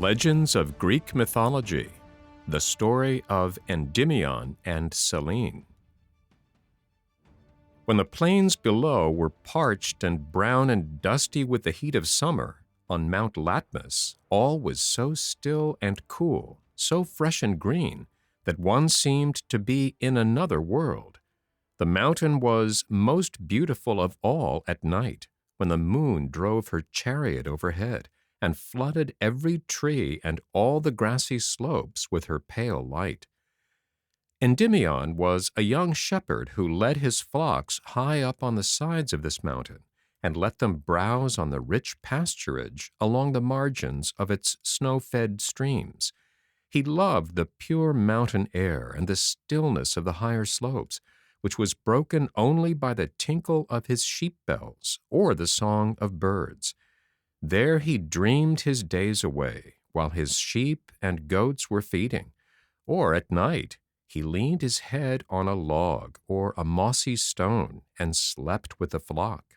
Legends of Greek Mythology. The story of Endymion and Selene. When the plains below were parched and brown and dusty with the heat of summer, on Mount Latmus all was so still and cool, so fresh and green, that one seemed to be in another world. The mountain was most beautiful of all at night, when the moon drove her chariot overhead and flooded every tree and all the grassy slopes with her pale light. Endymion was a young shepherd who led his flocks high up on the sides of this mountain and let them browse on the rich pasturage along the margins of its snow-fed streams. He loved the pure mountain air and the stillness of the higher slopes, which was broken only by the tinkle of his sheep bells or the song of birds. There he dreamed his days away while his sheep and goats were feeding, or at night he leaned his head on a log or a mossy stone and slept with the flock.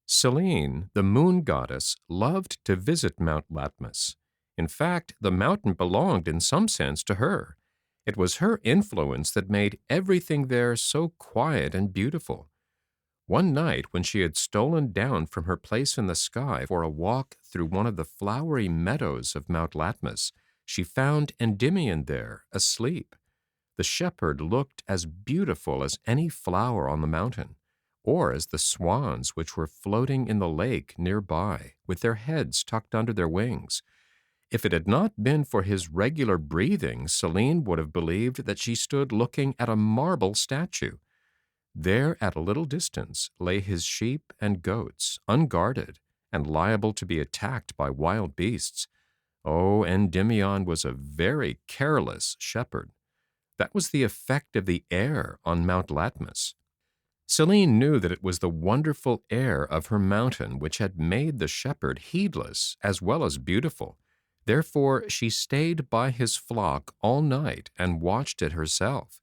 Selene, the moon goddess, loved to visit Mount Latmus. In fact, the mountain belonged in some sense to her. It was her influence that made everything there so quiet and beautiful. One night, when she had stolen down from her place in the sky for a walk through one of the flowery meadows of Mount Latmus, she found Endymion there, asleep. The shepherd looked as beautiful as any flower on the mountain, or as the swans which were floating in the lake nearby, with their heads tucked under their wings. If it had not been for his regular breathing, Selene would have believed that she stood looking at a marble statue. There at a little distance lay his sheep and goats, unguarded and liable to be attacked by wild beasts. Oh, Endymion was a very careless shepherd. That was the effect of the air on Mount Latmus. Selene knew that it was the wonderful air of her mountain which had made the shepherd heedless as well as beautiful. Therefore she stayed by his flock all night and watched it herself.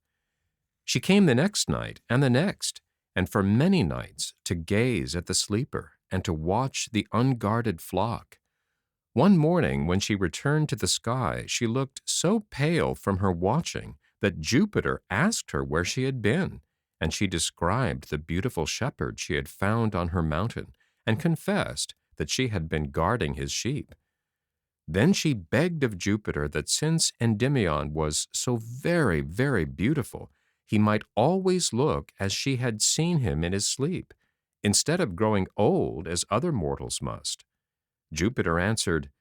She came the next night and the next, and for many nights, to gaze at the sleeper and to watch the unguarded flock. One morning, when she returned to the sky, she looked so pale from her watching that Jupiter asked her where she had been, and she described the beautiful shepherd she had found on her mountain and confessed that she had been guarding his sheep. Then she begged of Jupiter that since Endymion was so very, very beautiful, he might always look as she had seen him in his sleep, instead of growing old as other mortals must. Jupiter answered,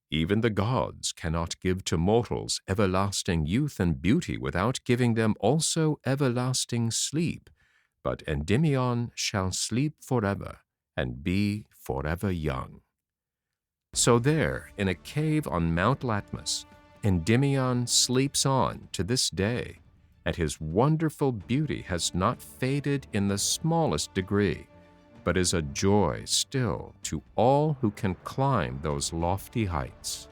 "Even the gods cannot give to mortals everlasting youth and beauty without giving them also everlasting sleep, but Endymion shall sleep forever and be forever young." So there, in a cave on Mount Latmus, Endymion sleeps on to this day, and his wonderful beauty has not faded in the smallest degree, but is a joy still to all who can climb those lofty heights.